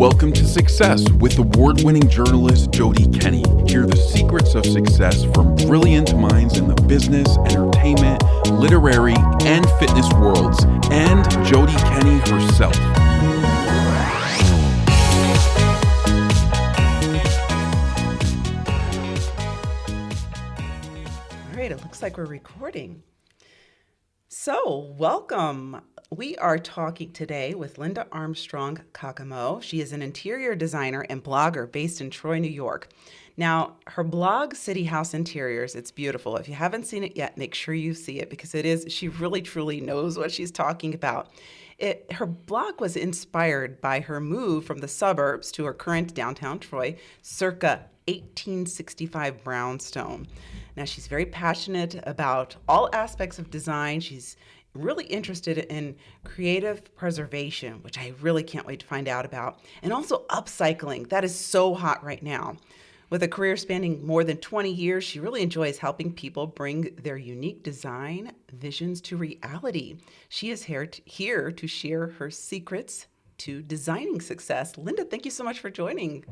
Welcome to Success with award-winning journalist JoDee Kenney. Hear the secrets of success from brilliant minds in the business, entertainment, literary, and fitness worlds, and JoDee Kenney herself. All right, it looks like we're recording. So, welcome. We are talking today with Lynda Armstrong Caccamo. She is an interior designer and blogger based in Troy, New York. Now, her blog, City House Interiors, it's beautiful. If you haven't seen it yet, make sure you see it because she really truly knows what she's talking about. Her blog was inspired by her move from the suburbs to her current downtown Troy, circa 1865 brownstone. Now, she's very passionate about all aspects of design. She's really interested in creative preservation, which I really can't wait to find out about, and also upcycling. That is so hot right now. With a career spanning more than 20 years, she really enjoys helping people bring their unique design visions to reality. She is here to share her secrets to designing success. Lynda, thank you so much for joining.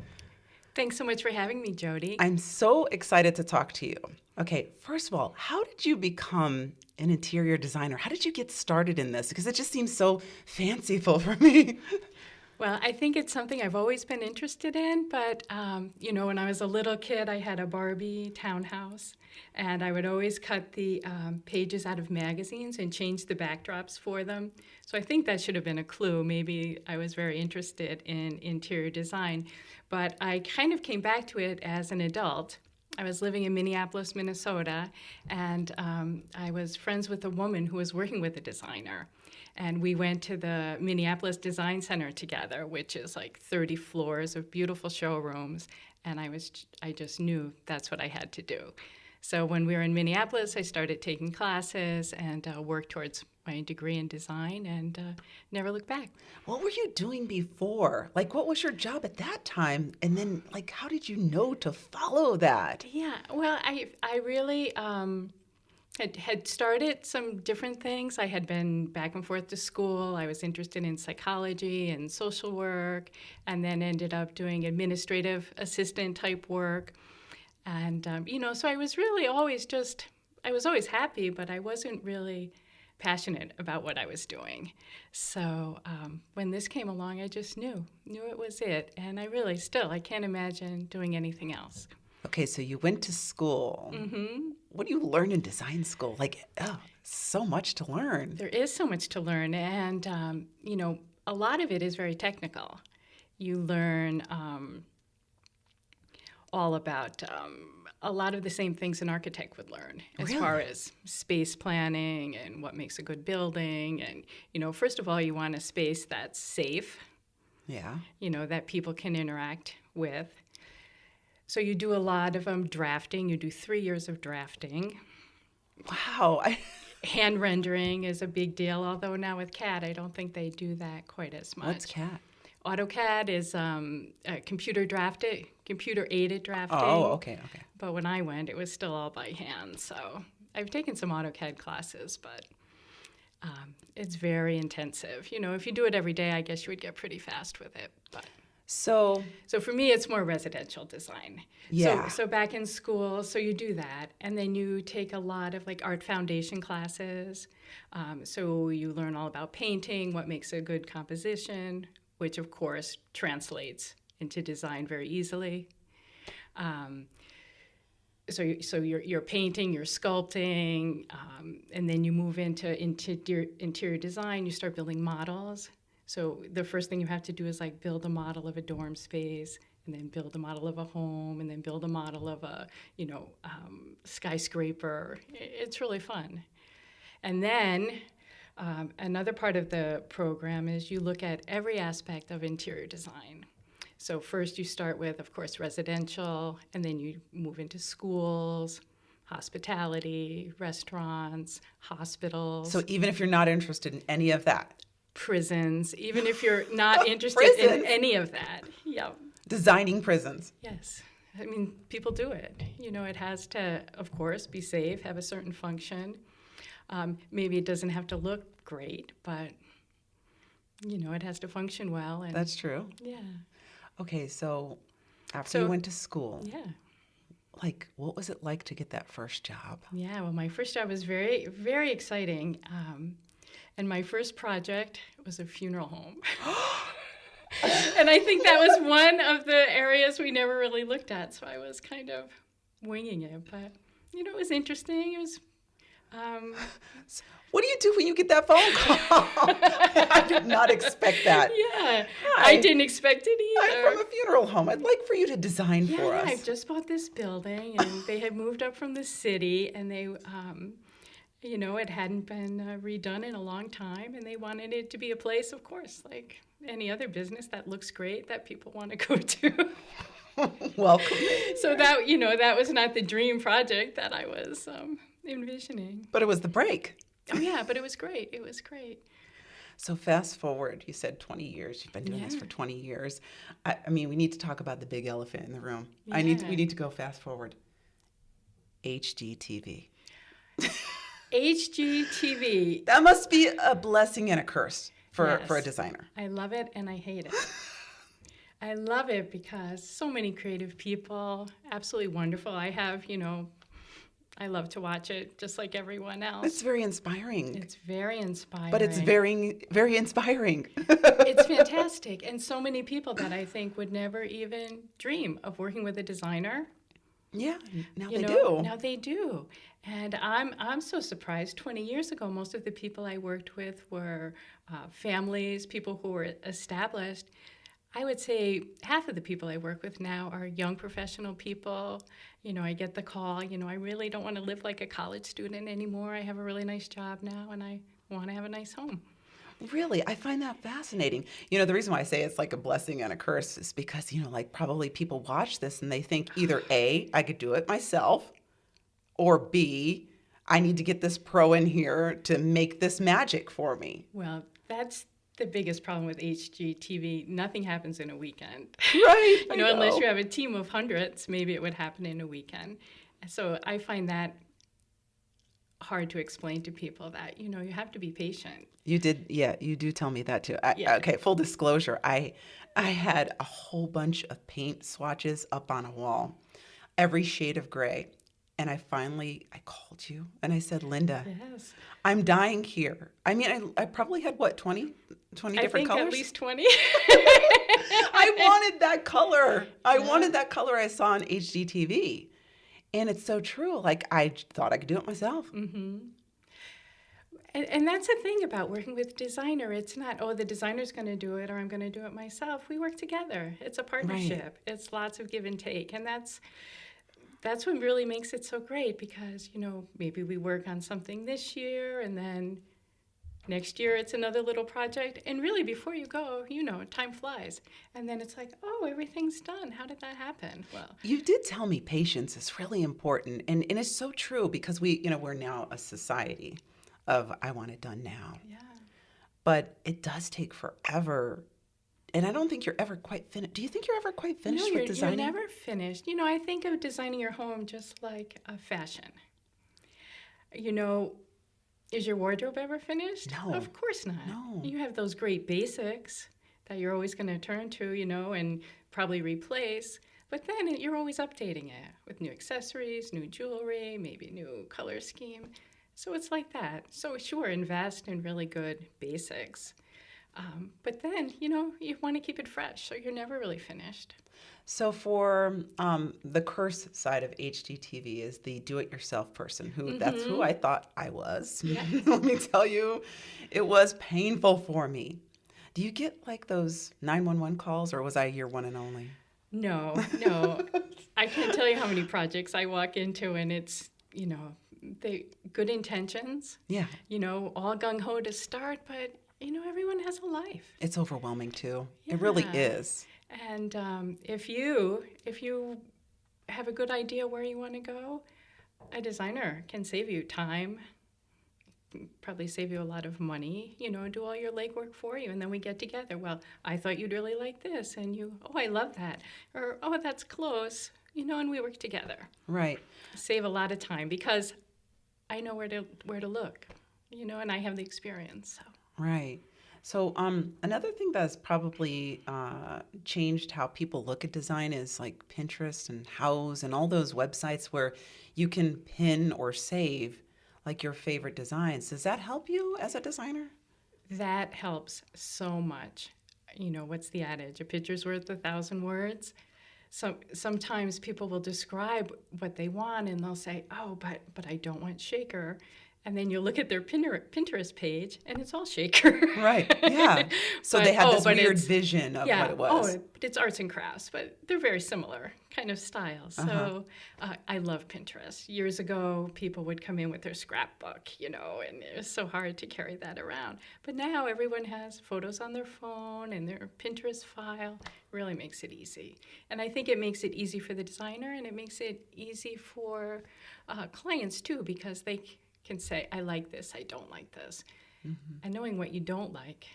Thanks so much for having me, JoDee. I'm so excited to talk to you. Okay, first of all, how did you become an interior designer? How did you get started in this? Because it just seems so fanciful for me. Well, I think it's something I've always been interested in, but, when I was a little kid, I had a Barbie townhouse, and I would always cut the pages out of magazines and change the backdrops for them. So I think that should have been a clue. Maybe I was very interested in interior design, but I kind of came back to it as an adult. I was living in Minneapolis, Minnesota, and I was friends with a woman who was working with a designer. And we went to the Minneapolis Design Center together, which is like 30 floors of beautiful showrooms. And I just knew that's what I had to do. So when we were in Minneapolis, I started taking classes and worked towards my degree in design and never looked back. What were you doing before? Like, what was your job at that time? And then, like, how did you know to follow that? Yeah, well, I really had started some different things. I had been back and forth to school. I was interested in psychology and social work, and then ended up doing administrative assistant type work. And, so I was really always I was always happy, but I wasn't really passionate about what I was doing. So when this came along, I just knew it was it. And I can't imagine doing anything else. Okay, so you went to school. Mm-hmm. What do you learn in design school? So much to learn. There is so much to learn, and, a lot of it is very technical. You learn all about a lot of the same things an architect would learn as far as space planning and what makes a good building. And, first of all, you want a space that's safe, that people can interact with. So you do a lot of drafting. You do 3 years of drafting. Wow. Hand rendering is a big deal, although now with CAD, I don't think they do that quite as much. What's CAD? AutoCAD is computer-aided drafting. Oh, okay. But when I went, it was still all by hand. So I've taken some AutoCAD classes, but it's very intensive. If you do it every day, I guess you would get pretty fast with it. But So for me, it's more residential design. Yeah. So back in school, so you do that, and then you take a lot of art foundation classes. So you learn all about painting, what makes a good composition, which of course translates into design very easily. So you're painting, you're sculpting, and then you move into interior design. You start building models. So the first thing you have to do is build a model of a dorm space, and then build a model of a home, and then build a model of a skyscraper. It's really fun. And then another part of the program is you look at every aspect of interior design. So first you start with, of course, residential, and then you move into schools, hospitality, restaurants, hospitals. So even if you're not interested in any of that? Prisons, even if you're not interested in any of that. Yeah. Designing prisons. Yes. I mean, people do it. It has to, of course, be safe, have a certain function. Maybe it doesn't have to look great, but, it has to function well. And that's true. Yeah. Okay, so after So- you went to school, Yeah. like, what was it like to get that first job? Yeah, well, my first job was very, very exciting. And my first project was a funeral home. And I think that was one of the areas we never really looked at. So I was kind of winging it. But, it was interesting. It was. What do you do when you get that phone call? I did not expect that. Yeah, Hi. I didn't expect it either. I'm from a funeral home. I'd like for you to design for us. I just bought this building, and they had moved up from the city, and they, it hadn't been redone in a long time, and they wanted it to be a place, of course, like any other business that looks great that people want to go to. Welcome. So that was not the dream project that I was envisioning. But it was the break. Oh yeah, but it was great. It was great. So fast forward, you said 20 years. You've been doing this for 20 years. I mean, we need to talk about the big elephant in the room. Yeah. We need to go fast forward. HGTV. HGTV. That must be a blessing and a curse for a Yes. designer. I love it and I hate it. I love it because so many creative people, absolutely wonderful. I love to watch it just like everyone else. It's very inspiring. It's very inspiring. But it's very, very inspiring. It's fantastic. And so many people that I think would never even dream of working with a designer. Yeah, now You they know, do. Now they do. And I'm so surprised. 20 years ago, most of the people I worked with were families, people who were established. I would say half of the people I work with now are young professional people. I get the call, I really don't want to live like a college student anymore. I have a really nice job now, and I want to have a nice home. Really, I find that fascinating. The reason why I say it's like a blessing and a curse is because, like probably people watch this and they think either A, I could do it myself, or B, I need to get this pro in here to make this magic for me. Well, that's the biggest problem with HGTV. Nothing happens in a weekend. Right. I Unless know. you have a team of hundreds, maybe it would happen in a weekend. So I find that hard to explain to people that, you have to be patient. You did, yeah, you do tell me that too. Yeah. Okay, full disclosure, I had a whole bunch of paint swatches up on a wall, every shade of gray. And I called you and I said, Lynda, Yes. I'm dying here. I mean, I probably had 20 different I think colors? at least 20. I wanted that color. I wanted that color I saw on HGTV. And it's so true. Like, I thought I could do it myself. Mm-hmm. And that's the thing about working with a designer. It's not, the designer's going to do it or I'm going to do it myself. We work together. It's a partnership. Right. It's lots of give and take. And that's what really makes it so great because, maybe we work on something this year and then next year it's another little project. And really, before you go, time flies. And then it's like, everything's done. How did that happen? Well, you did tell me patience is really important. And it's so true because we're now a society of I want it done now. yeah. But it does take forever. And I don't think you're ever quite finished. Do you think you're ever quite finished with designing? You're never finished. I think of designing your home just like a fashion. Is your wardrobe ever finished? No. Of course not. No. You have those great basics that you're always going to turn to, and probably replace. But then you're always updating it with new accessories, new jewelry, maybe new color scheme. So it's like that. So sure, invest in really good basics. But then, you want to keep it fresh, so you're never really finished. So for the curse side of HGTV is the do-it-yourself person, who that's who I thought I was. Yeah. Let me tell you, it was painful for me. Do you get like those 911 calls, or was I your one and only? No. I can't tell you how many projects I walk into, and it's, they good intentions. Yeah. All gung-ho to start, but everyone has a life. It's overwhelming too. It really Yeah. is. And if you have a good idea where you want to go, a designer can save you time, probably save you a lot of money, do all your legwork for you. And then we get together. Well, I thought you'd really like this. And I love that. Or, that's close, and we work together. Right. Save a lot of time because I know where to look, and I have the experience. So. Right. So, another thing that's probably changed how people look at design is like Pinterest and Houzz and all those websites where you can pin or save like your favorite designs. Does that help you as a designer? That helps so much. You know, what's the adage? A picture's worth 1,000 words. So sometimes people will describe what they want and they'll say, "Oh, but I don't want shaker." And then you look at their Pinterest page and it's all shaker. Right. Yeah. So they had this but weird it's, vision of yeah, what it was. but it's arts and crafts, but they're very similar kind of styles. So I love Pinterest. Years ago, people would come in with their scrapbook, you know, and it was so hard to carry that around. But now everyone has photos on their phone and their Pinterest file. Really makes it easy. And I think it makes it easy for the designer and it makes it easy for clients too, because they can say, I like this, I don't like this. And knowing what you don't like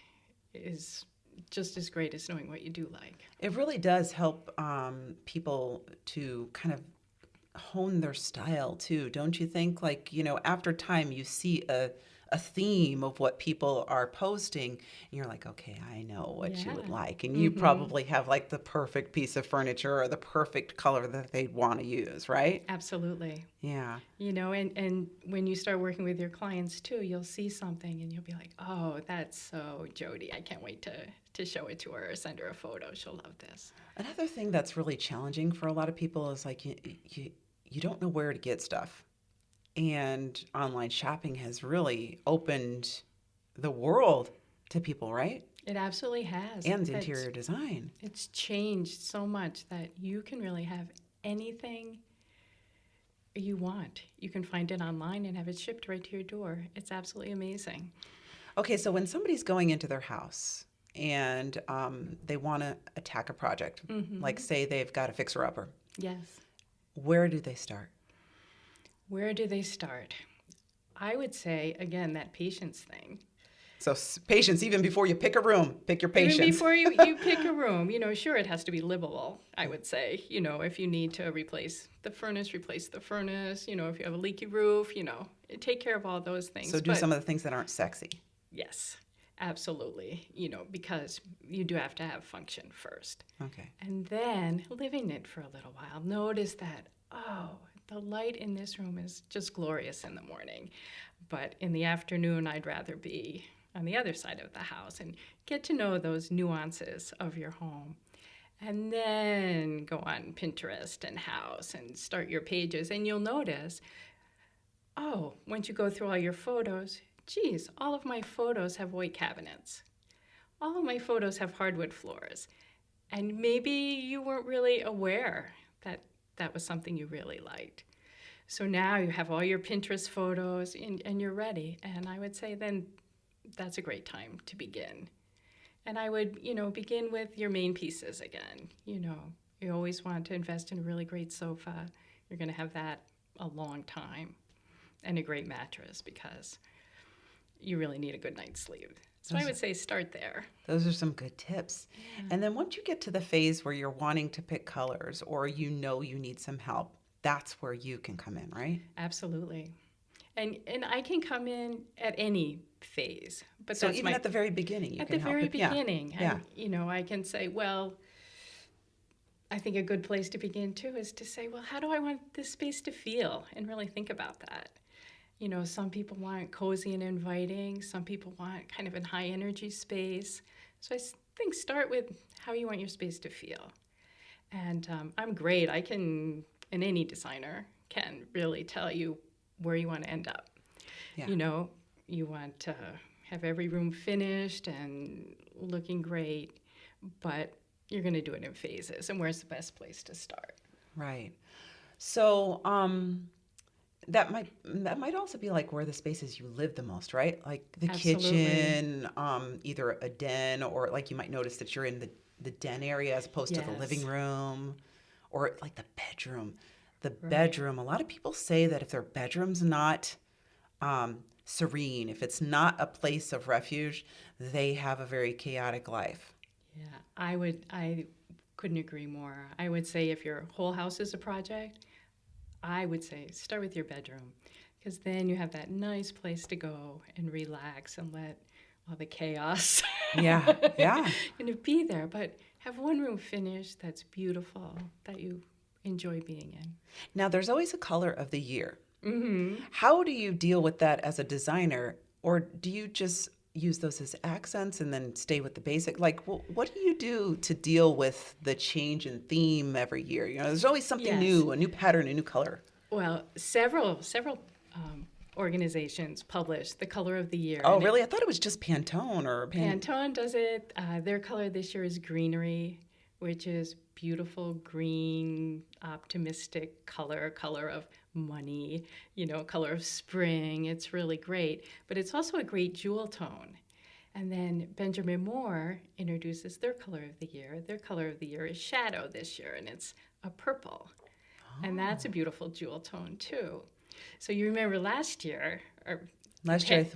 is just as great as knowing what you do like. It really does help people to kind of hone their style too, don't you think? Like, you know, after time you see a theme of what people are posting and you're like, okay, I know what you would like. And you probably have like the perfect piece of furniture or the perfect color that they'd want to use, right? Absolutely. Yeah. You know, and when you start working with your clients too, you'll see something and you'll be like, oh, that's so JoDee. I can't wait to show it to her or send her a photo. She'll love this. Another thing that's really challenging for a lot of people is like you don't know where to get stuff. And online shopping has really opened the world to people, right? It absolutely has. And interior design. It's changed so much that you can really have anything you want. You can find it online and have it shipped right to your door. It's absolutely amazing. Okay, so when somebody's going into their house and they want to attack a project, like say they've got a fixer-upper, Yes. where do they start? Where do they start? I would say, again, that patience thing. So patience, even before you pick a room, pick your patience. Even before you pick a room, you know, sure, it has to be livable, I would say. You know, if you need to replace the furnace. You know, if you have a leaky roof, you know, take care of all those things. So do some of the things that aren't sexy. Yes, absolutely. You know, because you do have to have function first. Okay. And then live in it for a little while. Notice that, oh, the light in this room is just glorious in the morning. But in the afternoon, I'd rather be on the other side of the house and get to know those nuances of your home. And then go on Pinterest and Houzz and start your pages. And you'll notice, oh, once you go through all your photos, geez, all of my photos have white cabinets. All of my photos have hardwood floors. And maybe you weren't really aware that that was something you really liked. So now you have all your Pinterest photos and you're ready. And I would say then that's a great time to begin. And I would, you know, begin with your main pieces again. You know, you always want to invest in a really great sofa. You're going to have that a long time. And a great mattress because you really need a good night's sleep. So I would say start there. Those are some good tips. Yeah. And then once you get to the phase where you're wanting to pick colors or you know you need some help, that's where you can come in, right? Absolutely. And I can come in at any phase. But so that's even at the very beginning, you at can the help. very it. beginning. Yeah. And, you know, I can say, well, I think a good place to begin too is to say, well, how do I want this space to feel? And really think about that. You know, some people want cozy and inviting. Some people want kind of a high energy space. So I think start with how you want your space to feel. And I'm great. And any designer can really tell you where you want to end up. Yeah. You know, you want to have every room finished and looking great, but you're going to do it in phases. And where's the best place to start? Right. So that might also be like where the spaces you live the most, right? Like the Absolutely. kitchen, either a den or like you might notice that you're in the den area as opposed to the Yes. living room or like the bedroom. The Right. bedroom, a lot of people say that if their bedroom's not serene, if it's not a place of refuge, they have a very chaotic life. Yeah, I couldn't agree more. I would say if your whole house is a project, I would say start with your bedroom because then you have that nice place to go and relax and let all the chaos. Yeah, yeah. And to be there, but have one room finished that's beautiful, that you enjoy being in. Now, there's always a color of the year. Mm-hmm. How do you deal with that as a designer, or do you just use those as accents and then stay with the basic? Like, what do you do to deal with the change in theme every year? You know, there's always something Yes. new, a new pattern, a new color. Well, several organizations publish the color of the year. Oh, and really? I thought it was just Pantone or Pantone does it. Their color this year is greenery, which is beautiful green, optimistic color of money, color of spring. It's really great. But it's also a great jewel tone. And then Benjamin Moore introduces their color of the year. Their color of the year is shadow this year, and it's a purple. And that's a beautiful jewel tone, too. So you remember last year,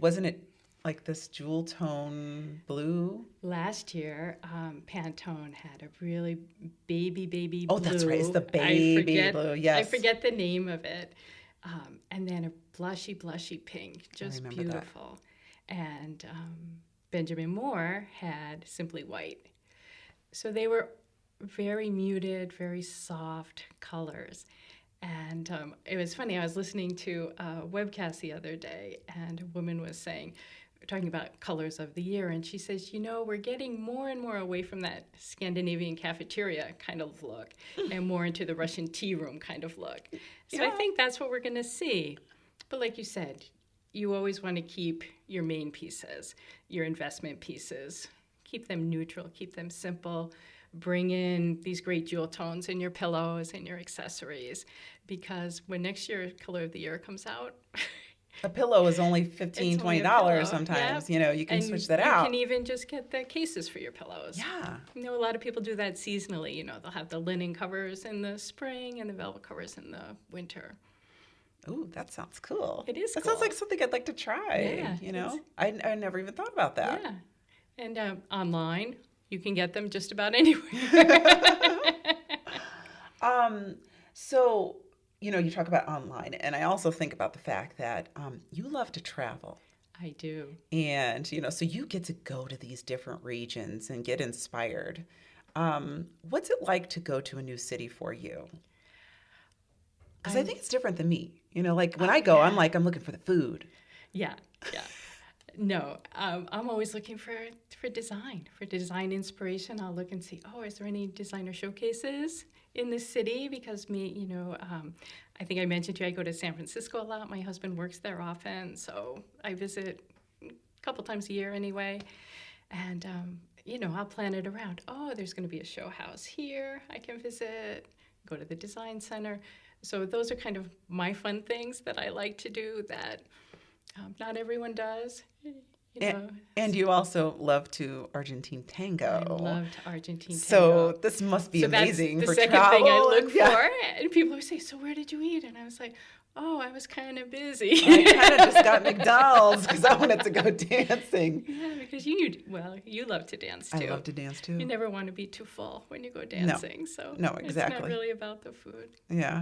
wasn't it like this jewel tone blue? Last year, Pantone had a really baby blue. Oh, that's right. It's the baby blue, yes. I forget the name of it. And then a blushy pink, just beautiful. That. And Benjamin Moore had simply white. So they were very muted, very soft colors. And it was funny, I was listening to a webcast the other day, and a woman was talking about colors of the year, and she says, we're getting more and more away from that Scandinavian cafeteria kind of look and more into the Russian tea room kind of look. So I think that's what we're going to see. But like you said, you always want to keep your main pieces, your investment pieces, keep them neutral, keep them simple. Bring in these great jewel tones in your pillows and your accessories, because when next year's color of the year comes out, a pillow is only $15, $20 sometimes. Yep. You can switch that out. You can even just get the cases for your pillows. Yeah. A lot of people do that seasonally. They'll have the linen covers in the spring and the velvet covers in the winter. Ooh, that sounds cool. It is That cool. sounds like something I'd like to try. Yeah, I never even thought about that. Yeah. And online, you can get them just about anywhere. So, you talk about online, and I also think about the fact that you love to travel. I do. And, so you get to go to these different regions and get inspired. What's it like to go to a new city for you? Because I think it's different than me. Like when I go, I'm looking for the food. Yeah. No, I'm always looking for design inspiration. I'll look and see, is there any designer showcases in this city? Because I think I mentioned to you, I go to San Francisco a lot. My husband works there often, so I visit a couple times a year anyway. And, I'll plan it around. There's going to be a show house here I can visit, go to the design center. So those are kind of my fun things that I like to do that not everyone does. And you also love to Argentine tango. I loved Argentine tango. So this must be amazing for travel. That's the second thing I look for. And people always say, so where did you eat? And I was like, I was kind of busy. I kind of just got McDonald's because I wanted to go dancing. Yeah, because you love to dance too. I love to dance too. You never want to be too full when you go dancing. No, exactly. It's not really about the food. Yeah.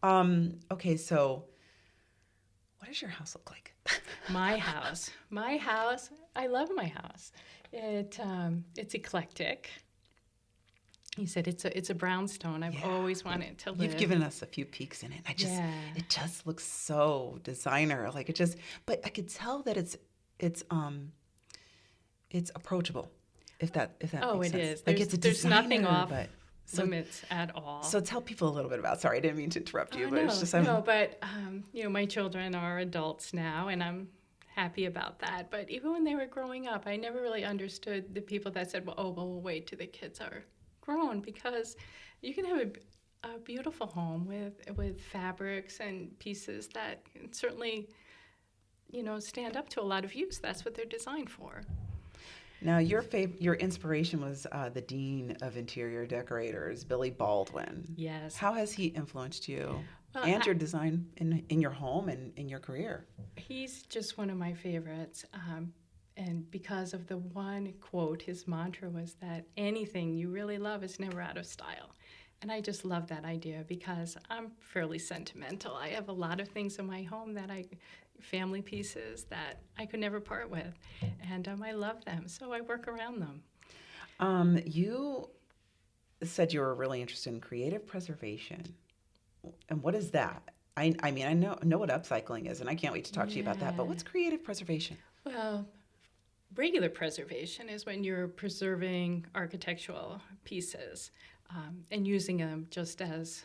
Okay, so what does your house look like? My house, I love my house. It's eclectic. You said it's a brownstone. I've always wanted to live. You've given us a few peeks in it. It just looks so designer. But I could tell that it's approachable. If that makes sense. It is. There's nothing off limits at all. So tell people a little bit about. Sorry, I didn't mean to interrupt you, but it's just my children are adults now, and I'm happy about that. But even when they were growing up, I never really understood the people that said, we'll wait till the kids are grown, because you can have a beautiful home with fabrics and pieces that can certainly, stand up to a lot of use. That's what they're designed for. Now, your inspiration was the Dean of Interior Decorators, Billy Baldwin. Yes. How has he influenced you and your design in your home and in your career? He's just one of my favorites. And because of the one quote, his mantra was that anything you really love is never out of style. And I just love that idea because I'm fairly sentimental. I have a lot of things in my home family pieces that I could never part with. And I love them, so I work around them. You said you were really interested in creative preservation. And what is that? I mean, I know what upcycling is, and I can't wait to talk to you about that. But what's creative preservation? Well, regular preservation is when you're preserving architectural pieces and using them just as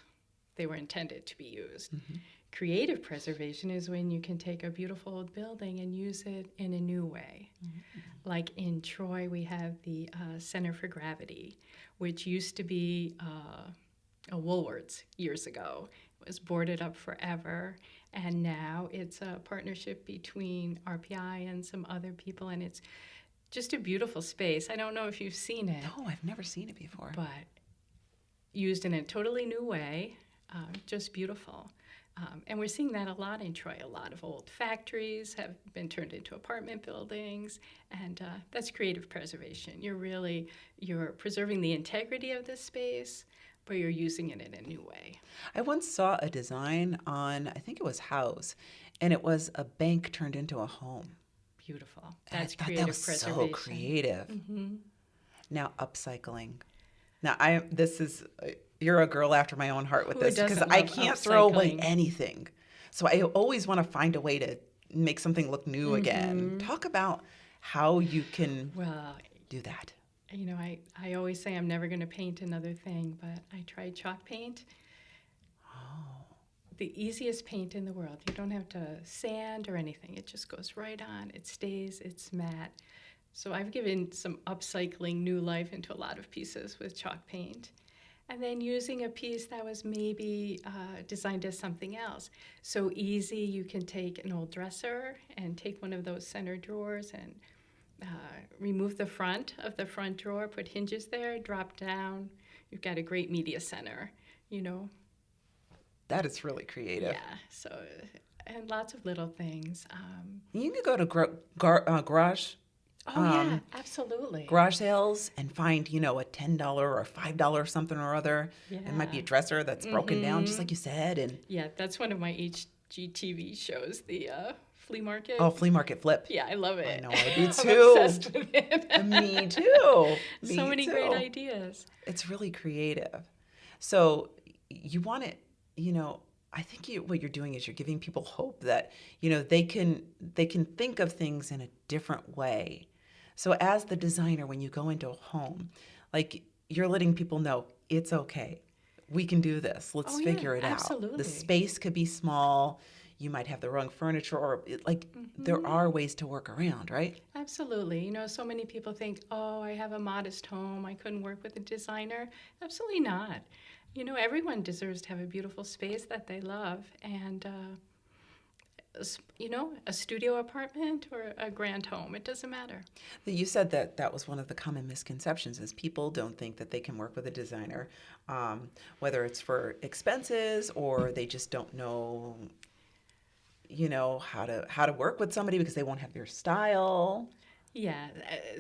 they were intended to be used. Mm-hmm. Creative preservation is when you can take a beautiful old building and use it in a new way. Mm-hmm. Like in Troy, we have the Center for Gravity, which used to be a Woolworths years ago. It was boarded up forever, and now it's a partnership between RPI and some other people, and it's just a beautiful space. I don't know if you've seen it. No, I've never seen it before. But used in a totally new way, just beautiful. And we're seeing that a lot in Troy. A lot of old factories have been turned into apartment buildings, and that's creative preservation. You're preserving the integrity of this space, but you're using it in a new way. I once saw a design on, I think it was House, and it was a bank turned into a home. Beautiful. That's creative creative preservation. preservation. So creative. Mm-hmm. Now, upcycling. Now, you're a girl after my own heart with this because I can't throw away anything. So I always want to find a way to make something look new mm-hmm. again. Talk about how you can do that. You know, I always say I'm never going to paint another thing, but I tried chalk paint. Oh. The easiest paint in the world. You don't have to sand or anything. It just goes right on. It stays. It's matte. So I've given some upcycling new life into a lot of pieces with chalk paint. And then using a piece that was maybe designed as something else. So easy, you can take an old dresser and take one of those center drawers and remove the front of the front drawer, put hinges there, drop down. You've got a great media center, you know. That is really creative. Yeah, so, and lots of little things. You can go to garage. Yeah, absolutely. Garage sales and find, a $10 or $5 something or other. Yeah. It might be a dresser that's broken mm-hmm. down, just like you said. And yeah, that's one of my HGTV shows, the flea market. Oh, flea market flip. Yeah, I love it. I know, I do too. I'm obsessed with it. Me too. So many great ideas. It's really creative. So you want it, I think what you're doing is you're giving people hope that, they can think of things in a different way. So as the designer, when you go into a home, like you're letting people know it's okay. We can do this. Let's figure it absolutely. Out. The space could be small. You might have the wrong furniture or mm-hmm. there are ways to work around, right? Absolutely. So many people think, oh, I have a modest home. I couldn't work with a designer. Absolutely not. Everyone deserves to have a beautiful space that they love. And, a studio apartment or a grand home, it doesn't matter. You said that was one of the common misconceptions is people don't think that they can work with a designer, whether it's for expenses or they just don't know, how to work with somebody because they won't have your style. Yeah,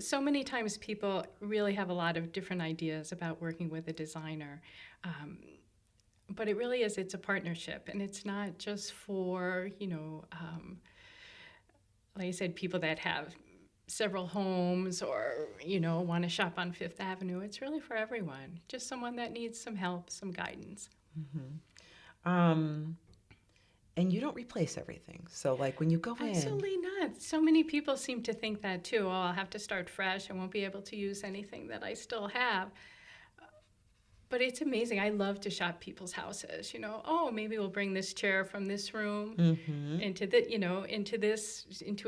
so many times people really have a lot of different ideas about working with a designer. But it really is, it's a partnership, and it's not just for, like I said, people that have several homes or, want to shop on Fifth Avenue. It's really for everyone, just someone that needs some help, some guidance. Mm-hmm. And you don't replace everything. So, like, when you go in... Absolutely not. So many people seem to think that, too. Oh, I'll have to start fresh. I won't be able to use anything that I still have. But it's amazing. I love to shop people's houses. Oh, maybe we'll bring this chair from this room mm-hmm. into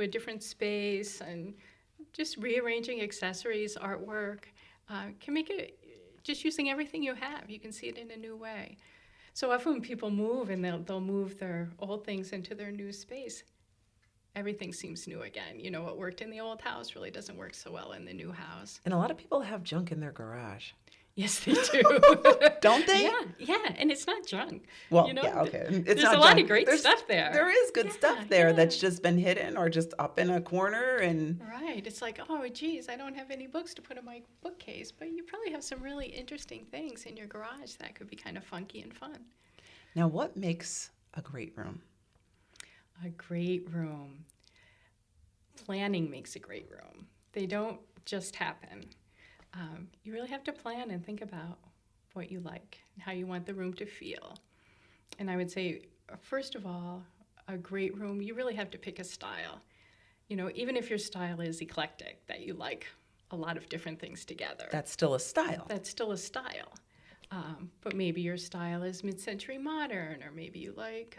a different space, and just rearranging accessories, artwork can make it just using everything you have. You can see it in a new way. So often when people move and they'll move their old things into their new space, everything seems new again. What worked in the old house really doesn't work so well in the new house. And a lot of people have junk in their garage. Yes, they do. Don't they? Yeah, and it's not junk. Well, you know, yeah, okay. It's there's not a lot junk. of great stuff there. There is good stuff there yeah. that's just been hidden or just up in a corner and Right. It's like, oh, geez, I don't have any books to put in my bookcase, but you probably have some really interesting things in your garage that could be kind of funky and fun. Now, what makes a great room? A great room. Planning makes a great room. They don't just happen. You really have to plan and think about what you like and how you want the room to feel. And I would say, first of all, a great room, you really have to pick a style. You know, even if your style is eclectic, that you like a lot of different things together. That's still a style. That's still a style. But maybe your style is mid-century modern, or maybe you like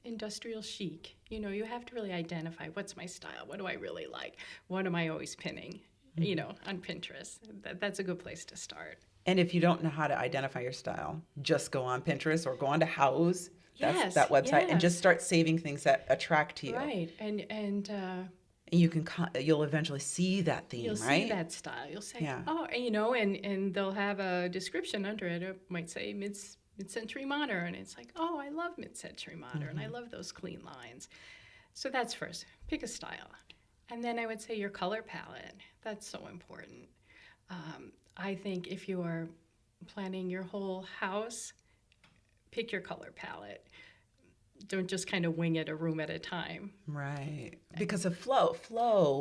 industrial chic. You know, you have to really identify, what's my style? What do I really like? What am I always pinning? You know, on Pinterest. That's a good place to start. And if you don't know how to identify your style, just go on Pinterest or go on to House, Yes, that website, and yes. just start saving things that attract to you. Right, and And you can you'll eventually see that theme, you'll right? see that style. You'll say, Yeah. oh, and, you know, and they'll have a description under it. It might say mid-century modern. It's like, oh, I love mid-century modern. I love those clean lines. So that's first. Pick a style. And then I would say your color palette. That's so important. I think if you are planning your whole house, pick your color palette. Don't just kind of wing it a room at a time. Right. Because of flow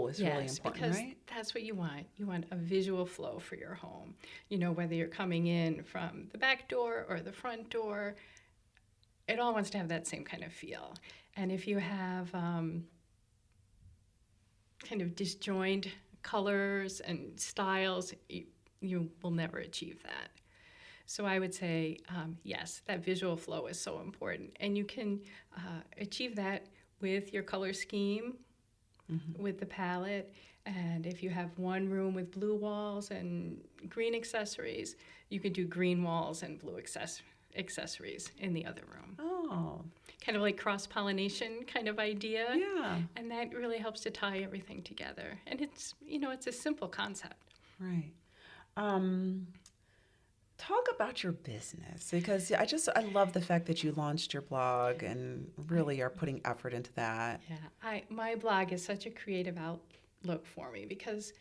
is really Yes, important, because right? that's what you want. You want a visual flow for your home. You know, whether you're coming in from the back door or the front door, it all wants to have that same kind of feel. And if you have kind of disjoint colors and styles, you will never achieve that. So I would say, yes, that visual flow is so important. And you can achieve that with your color scheme, with the palette. And if you have one room with blue walls and green accessories, you could do green walls and blue accessories in the other room. Oh, Kind of like cross-pollination kind of idea. yeah. And that really helps to tie everything together. And it's, you know, it's a simple concept. Right. Talk about your business, because I love the fact that you launched your blog and really are putting effort into that. Yeah, my blog is such a creative outlook for me because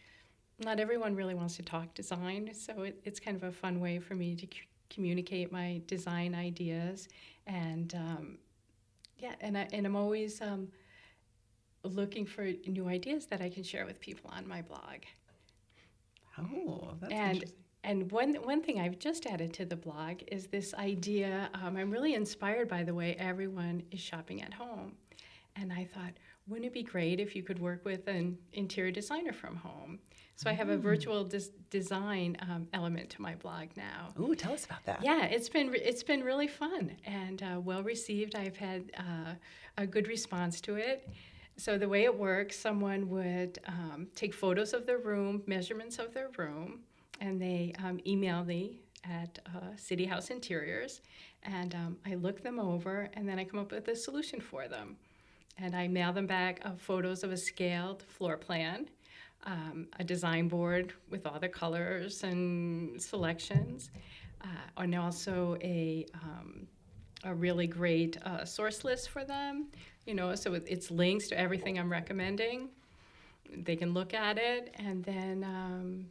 not everyone really wants to talk design, so it's kind of a fun way for me to communicate my design ideas, and and I'm always looking for new ideas that I can share with people on my blog. Oh, that's interesting. And one thing I've just added to the blog is this idea. I'm really inspired by the way everyone is shopping at home. And I thought, wouldn't it be great if you could work with an interior designer from home? So I have a virtual design element to my blog now. Ooh, tell us about that. Yeah, it's been really fun and well received. I've had a good response to it. So the way it works, someone would take photos of their room, measurements of their room, and they email me at City House Interiors, and I look them over, and then I come up with a solution for them. And I mail them back photos of a scaled floor plan, a design board with all the colors and selections, and also a really great source list for them. You know, so it's links to everything I'm recommending. They can look at it, and then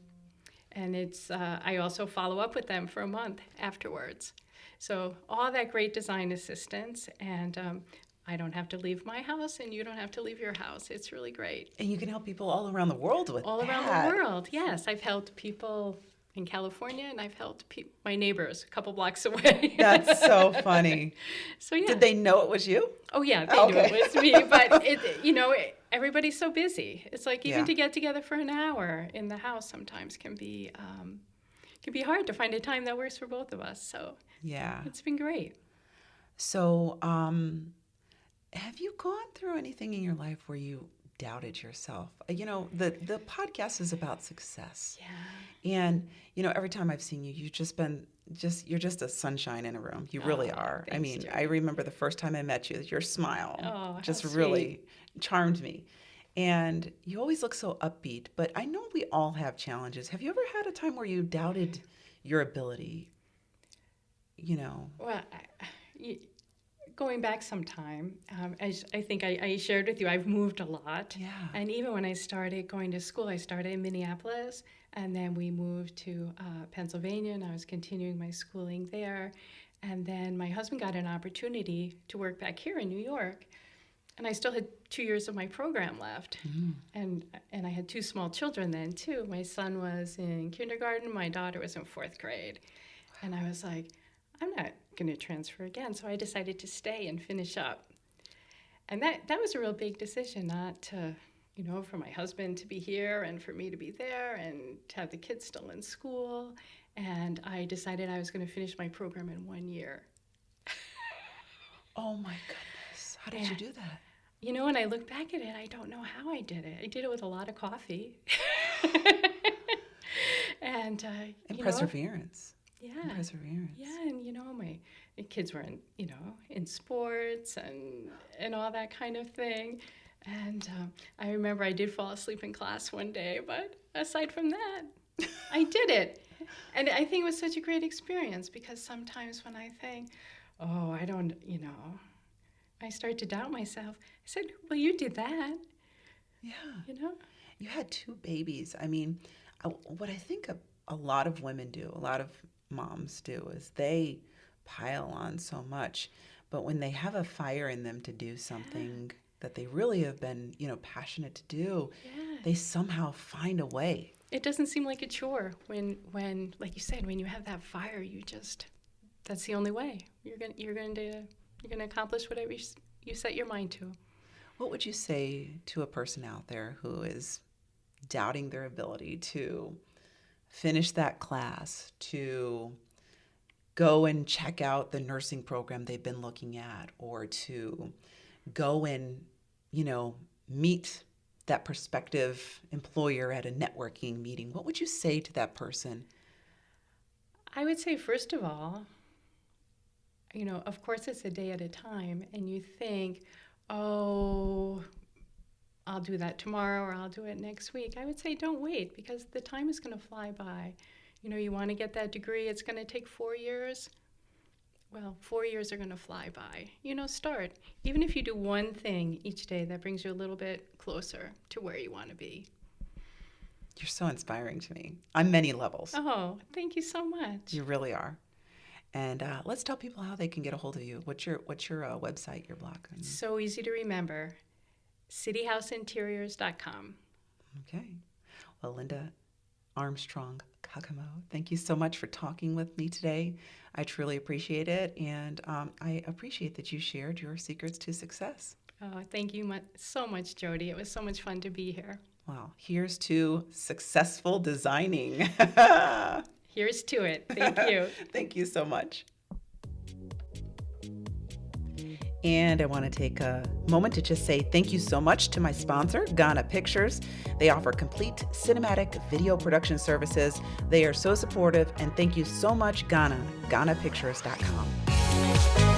and it's I also follow up with them for a month afterwards. So all that great design assistance, and I don't have to leave my house, and you don't have to leave your house. It's really great. And you can help people all around the world with All around the world, yes. I've helped people in California, and I've helped my neighbors a couple blocks away. That's so funny. So yeah. Did they know it was you? Oh yeah, they Okay. knew it was me, but everybody's so busy. It's like even Yeah. to get together for an hour in the house sometimes can be hard to find a time that works for both of us. So Yeah. it's been great. So, have you gone through anything in your life where you doubted yourself? You know, the podcast is about success. Yeah. And, you know, every time I've seen you, you're just a sunshine in a room. You really are. I thanks, mean, JoDee. I remember the first time I met you, your smile how just sweet. really charmed me. And you always look so upbeat, but I know we all have challenges. Have you ever had a time where you doubted your ability, Well, going back some time, as I think I shared with you, I've moved a lot. Yeah. And even when I started going to school, I started in Minneapolis, and then we moved to Pennsylvania, and I was continuing my schooling there. And then my husband got an opportunity to work back here in New York, and I still had 2 years of my program left. And I had 2 small children then, too. My son was in kindergarten, my daughter was in 4th grade. And I was like, I'm not going to transfer again. So I decided to stay and finish up. And that was a real big decision, not to, for my husband to be here and for me to be there and to have the kids still in school. And I decided I was going to finish my program in 1 year. Oh my goodness. How did you do that? When I look back at it, I don't know how I did it. I did it with a lot of coffee. And perseverance. Yeah. And perseverance. Yeah, and my kids were in sports and all that kind of thing. And I remember I did fall asleep in class one day, but aside from that, I did it. And I think it was such a great experience because sometimes when I think, oh, I don't, I start to doubt myself. I said, well, you did that. Yeah. You had 2 babies. I mean, what I think a lot of women do, a lot of moms do, is they pile on so much. But when they have a fire in them to do something that they really have been, passionate to do, they somehow find a way. It doesn't seem like a chore when, like you said, when you have that fire, that's the only way. You're going to accomplish whatever you set your mind to. What would you say to a person out there who is doubting their ability to finish that class, to go and check out the nursing program they've been looking at, or to go and, meet that prospective employer at a networking meeting? What would you say to that person? I would say, first of all, of course it's a day at a time, and you think, oh, I'll do that tomorrow or I'll do it next week. I would say don't wait, because the time is going to fly by. You want to get that degree, it's going to take 4 years. Well, 4 years are going to fly by. Start. Even if you do one thing each day, that brings you a little bit closer to where you want to be. You're so inspiring to me on many levels. Oh, thank you so much. You really are. And let's tell people how they can get a hold of you. What's your website, your blog? It's so easy to remember. cityhouseinteriors.com. Okay. Well, Lynda Armstrong, Caccamo, thank you so much for talking with me today. I truly appreciate it, and I appreciate that you shared your secrets to success. Oh, thank you so much, JoDee. It was so much fun to be here. Well, here's to successful designing. Here's to it. Thank you. Thank you so much. And I want to take a moment to just say thank you so much to my sponsor, Ghana Pictures. They offer complete cinematic video production services. They are so supportive, and thank you so much, Ghana, GhanaPictures.com.